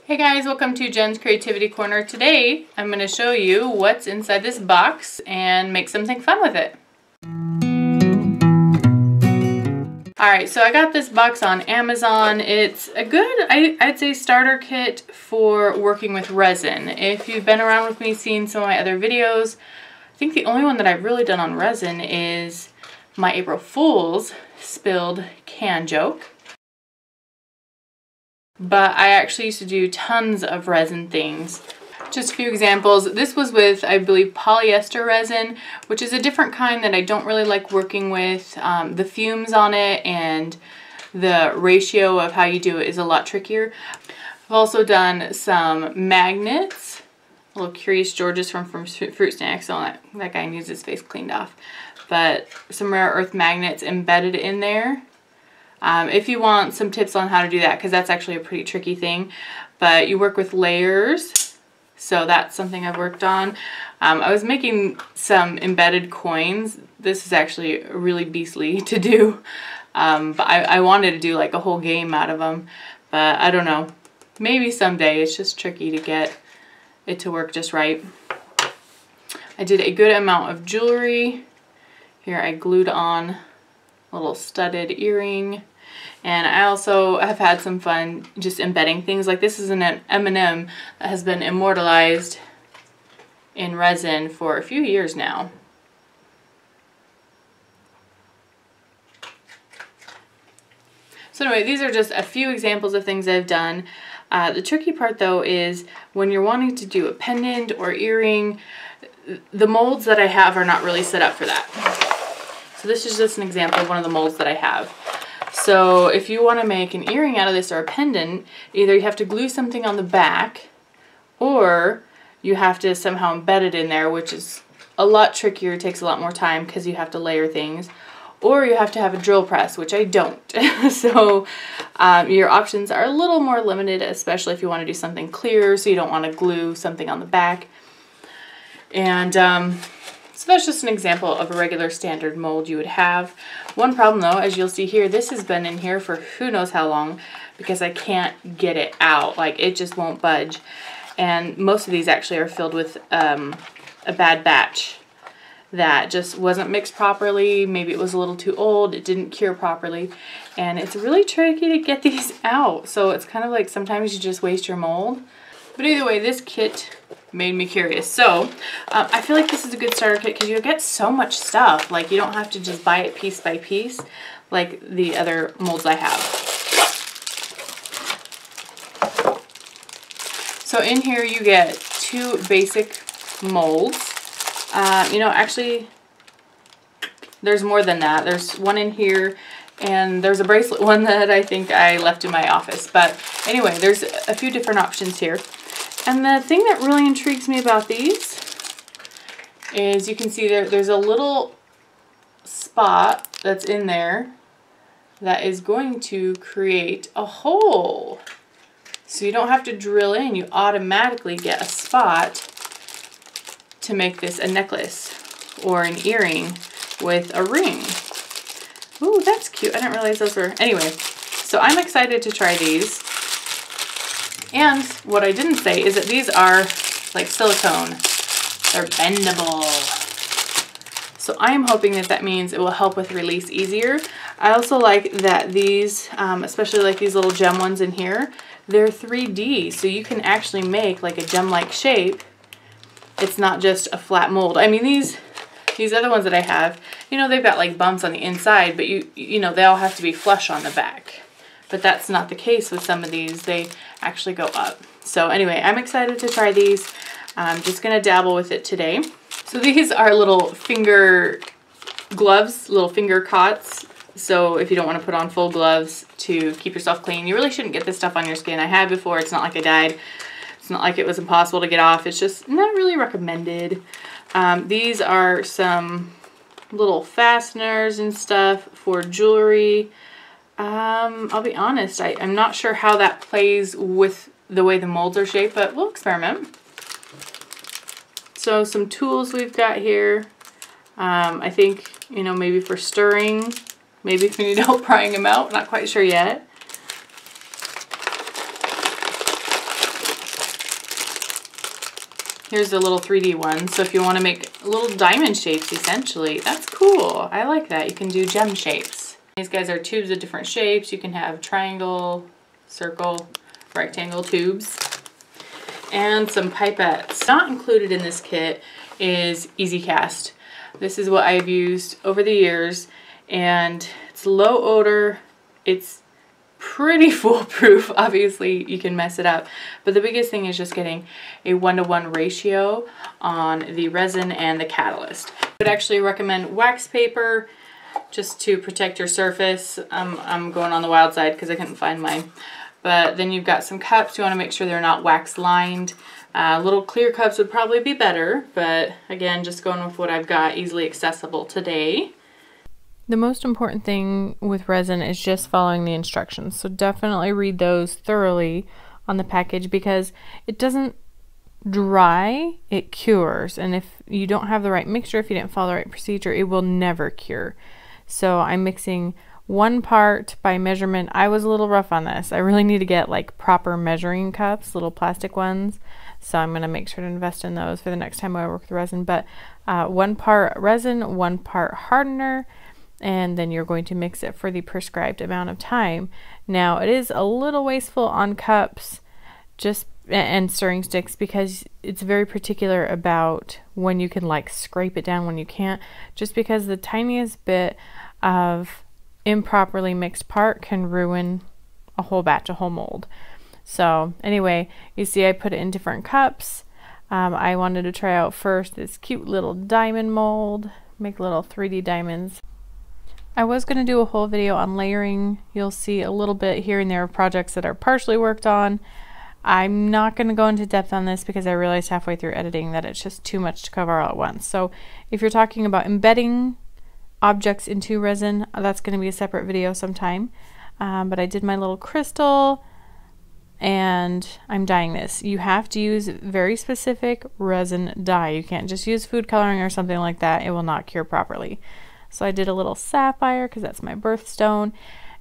Hey guys, welcome to Jen's Creativity Corner. Today I'm going to show you what's inside this box and make something fun with it. Alright, so I got this box on Amazon. It's a good, I'd say, starter kit for working with resin. If you've been around with me seeing some of my other videos, I think the only one that I've really done on resin is my April Fool's spilled can joke. But I actually used to do tons of resin things. Just a few examples. This was with, I believe, polyester resin, which is a different kind that I don't really like working with. The fumes on it and the ratio of how you do it is a lot trickier. I've also done some magnets. Little Curious George's from Fruit Snacks. So that guy needs his face cleaned off. But some rare earth magnets embedded in there. If you want some tips on how to do that, because that's actually a pretty tricky thing, but you work with layers, so that's something I've worked on. I was making some embedded coins. This is actually really beastly to do, but I wanted to do like a whole game out of them, but I don't know. Maybe someday. It's just tricky to get it to work just right. I did a good amount of jewelry. Here I glued on a little studded earring, and I also have had some fun just embedding things. Like this is an M&M that has been immortalized in resin for a few years now. So anyway, these are just a few examples of things I've done. The tricky part though is when you're wanting to do a pendant or earring, the molds that I have are not really set up for that. So this is just an example of one of the molds that I have. So if you want to make an earring out of this or a pendant, either you have to glue something on the back or you have to somehow embed it in there, which is a lot trickier, takes a lot more time because you have to layer things, or you have to have a drill press, which I don't. So your options are a little more limited, especially if you want to do something clear, so you don't want to glue something on the back. And so that's just an example of a regular standard mold you would have. One problem though, as you'll see here, this has been in here for who knows how long because I can't get it out. Like it just won't budge. And most of these actually are filled with a bad batch that just wasn't mixed properly. Maybe it was a little too old. It didn't cure properly. And it's really tricky to get these out. So it's kind of like sometimes you just waste your mold. But either way, this kit made me curious. So I feel like this is a good starter kit because you'll get so much stuff. Like you don't have to just buy it piece by piece like the other molds I have. So in here you get two basic molds. You know, actually there's more than that. There's one in here and there's a bracelet one that I think I left in my office. But anyway, there's a few different options here. And the thing that really intrigues me about these is you can see there's a little spot that's in there that is going to create a hole. So you don't have to drill in, you automatically get a spot to make this a necklace or an earring with a ring. Ooh, that's cute. I didn't realize those were... Anyway, so I'm excited to try these. And what I didn't say is that these are like silicone. They're bendable. So I am hoping that that means it will help with release easier. I also like that these, especially like these little gem ones in here, they're 3D. So you can actually make like a gem-like shape. It's not just a flat mold. I mean, these other ones that I have, you know, they've got like bumps on the inside, but you know, they all have to be flush on the back. But that's not the case with some of these. They actually go up. So anyway, I'm excited to try these. I'm just going to dabble with it today. So these are little finger gloves, little finger cots. So if you don't want to put on full gloves to keep yourself clean, you really shouldn't get this stuff on your skin. I had before. It's not like I died. It's not like it was impossible to get off. It's just not really recommended. These are some little fasteners and stuff for jewelry. I'll be honest, I'm not sure how that plays with the way the molds are shaped, but we'll experiment. So some tools we've got here. I think, you know, maybe for stirring, maybe if you need help prying them out, not quite sure yet. Here's the little 3D one. So if you want to make little diamond shapes, essentially, that's cool. I like that. You can do gem shapes. These guys are tubes of different shapes. You can have triangle, circle, rectangle tubes, and some pipettes. Not included in this kit is Easy Cast. This is what I've used over the years, and it's low odor. It's pretty foolproof. Obviously you can mess it up, but the biggest thing is just getting a 1-to-1 ratio on the resin and the catalyst. I would actually recommend wax paper just to protect your surface. I'm going on the wild side because I couldn't find mine. But then you've got some cups. You want to make sure they're not wax lined. Little clear cups would probably be better, but again, just going with what I've got easily accessible today. The most important thing with resin is just following the instructions. So definitely read those thoroughly on the package, because it doesn't dry, it cures. And if you don't have the right mixture, if you didn't follow the right procedure, it will never cure. So I'm mixing 1 part by measurement. I was a little rough on this. I really need to get like proper measuring cups, little plastic ones. So I'm going to make sure to invest in those for the next time I work with resin. But 1 part resin, 1 part hardener, and then you're going to mix it for the prescribed amount of time. Now it is a little wasteful on cups and stirring sticks, because it's very particular about when you can like scrape it down, when you can't, just because the tiniest bit of improperly mixed part can ruin a whole batch, a whole mold. So anyway, you see I put it in different cups. I wanted to try out first this cute little diamond mold, make little 3D diamonds. I was going to do a whole video on layering. You'll see a little bit here and there of projects that are partially worked on. I'm not going to go into depth on this because I realized halfway through editing that it's just too much to cover all at once. So if you're talking about embedding objects into resin, that's going to be a separate video sometime. But I did my little crystal, and I'm dyeing this. You have to use very specific resin dye. You can't just use food coloring or something like that. It will not cure properly. So I did a little sapphire because that's my birthstone.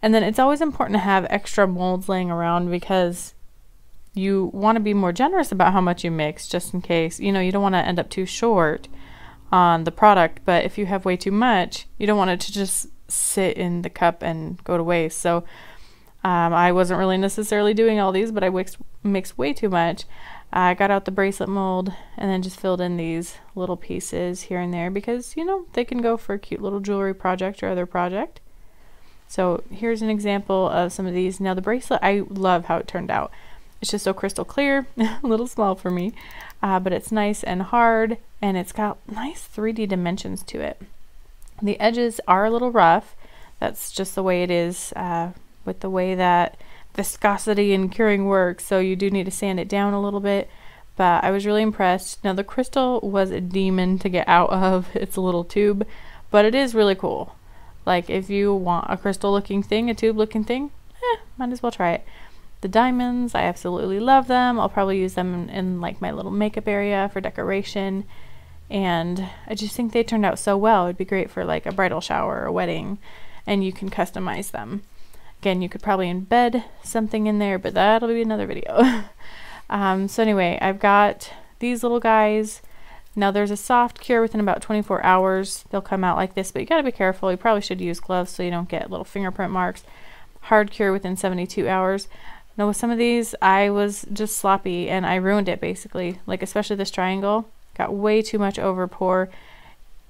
And then it's always important to have extra molds laying around, because you want to be more generous about how much you mix, just in case, you know, you don't want to end up too short on the product. But if you have way too much, you don't want it to just sit in the cup and go to waste. So I wasn't really necessarily doing all these, but I mixed way too much. I got out the bracelet mold and then just filled in these little pieces here and there, because, you know, they can go for a cute little jewelry project or other project. So here's an example of some of these. Now the bracelet, I love how it turned out. It's just so crystal clear, a little small for me, but it's nice and hard, and it's got nice 3D dimensions to it. The edges are a little rough. That's just the way it is with the way that viscosity and curing works, so you do need to sand it down a little bit, but I was really impressed. Now the crystal was a demon to get out of. It's a little tube, but it is really cool. Like if you want a crystal looking thing, a tube looking thing, might as well try it. The diamonds, I absolutely love them. I'll probably use them in like my little makeup area for decoration, and I just think they turned out so well. It'd be great for like a bridal shower or a wedding, and you can customize them. Again, you could probably embed something in there, but that'll be another video. So anyway, I've got these little guys. Now there's a soft cure within about 24 hours. They'll come out like this, but you gotta be careful. You probably should use gloves so you don't get little fingerprint marks. Hard cure within 72 hours. Now with some of these, I was just sloppy and I ruined it basically. Like especially this triangle, got way too much over pour.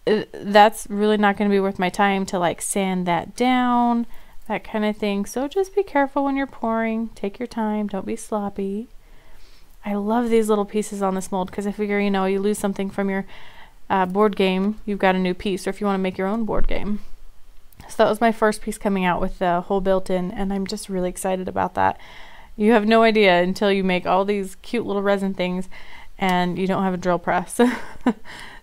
That's really not gonna be worth my time to like sand that down, that kind of thing. So just be careful when you're pouring. Take your time. Don't be sloppy. I love these little pieces on this mold because I figure, you know, you lose something from your board game, you've got a new piece, or if you want to make your own board game. So that was my first piece coming out with the hole built in, and I'm just really excited about that. You have no idea until you make all these cute little resin things and you don't have a drill press.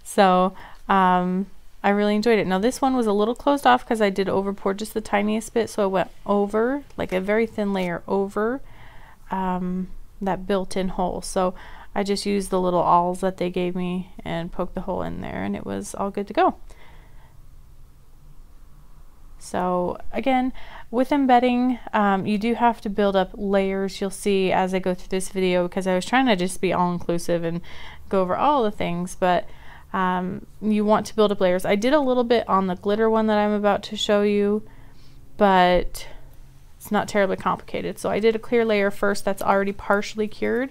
So I really enjoyed it. Now this one was a little closed off because I did over pour just the tiniest bit, so I went over, like a very thin layer over that built-in hole. So I just used the little awls that they gave me and poked the hole in there, and it was all good to go. So again, with embedding, you do have to build up layers. You'll see as I go through this video, because I was trying to just be all-inclusive and go over all the things, but you want to build up layers. I did a little bit on the glitter one that I'm about to show you, but it's not terribly complicated. So I did a clear layer first that's already partially cured,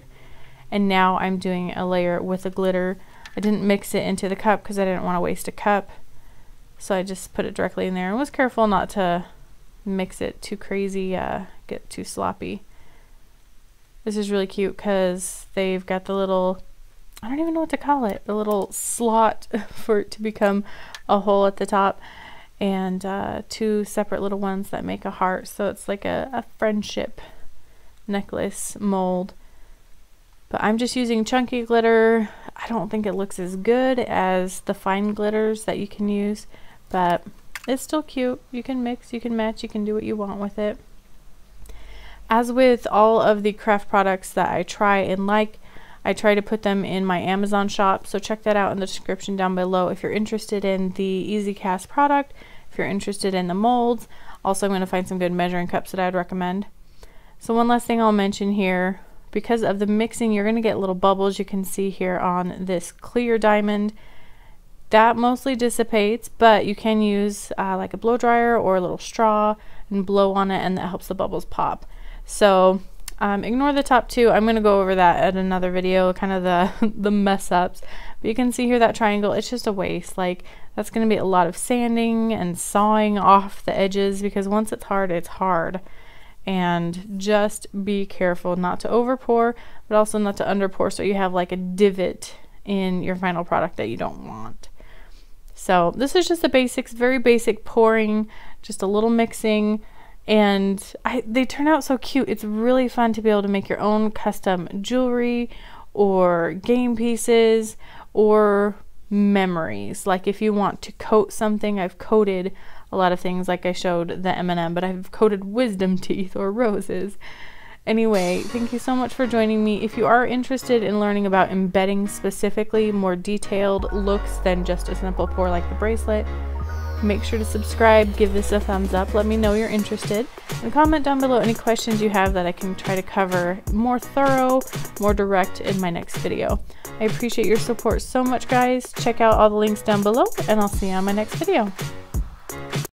and now I'm doing a layer with the glitter. I didn't mix it into the cup because I didn't want to waste a cup, so I just put it directly in there and was careful not to mix it too crazy, get too sloppy. This is really cute because they've got the little, I don't even know what to call it, the little slot for it to become a hole at the top, and two separate little ones that make a heart. So it's like a friendship necklace mold. But I'm just using chunky glitter. I don't think it looks as good as the fine glitters that you can use, but it's still cute. You can mix, you can match, you can do what you want with it. As with all of the craft products that I try and like, I try to put them in my Amazon shop, so check that out in the description down below if you're interested in the Easy Cast product, if you're interested in the molds. Also, I'm going to find some good measuring cups that I'd recommend. So one last thing I'll mention here, because of the mixing, you're going to get little bubbles you can see here on this clear diamond. That mostly dissipates, but you can use like a blow dryer or a little straw and blow on it, and that helps the bubbles pop. So ignore the top two. I'm going to go over that at another video, kind of the mess ups. But you can see here that triangle, it's just a waste. Like, that's going to be a lot of sanding and sawing off the edges, because once it's hard, it's hard. And just be careful not to over pour, but also not to under pour, so you have like a divot in your final product that you don't want. So this is just the basics, very basic pouring, just a little mixing, and they turn out so cute. It's really fun to be able to make your own custom jewelry or game pieces or memories. Like if you want to coat something, I've coated a lot of things, like I showed the M&M, but I've coated wisdom teeth or roses. Anyway, thank you so much for joining me. If you are interested in learning about embedding specifically, more detailed looks than just a simple pour like the bracelet, make sure to subscribe, give this a thumbs up, let me know you're interested, and comment down below any questions you have that I can try to cover more thorough, more direct in my next video. I appreciate your support so much, guys. Check out all the links down below, and I'll see you on my next video.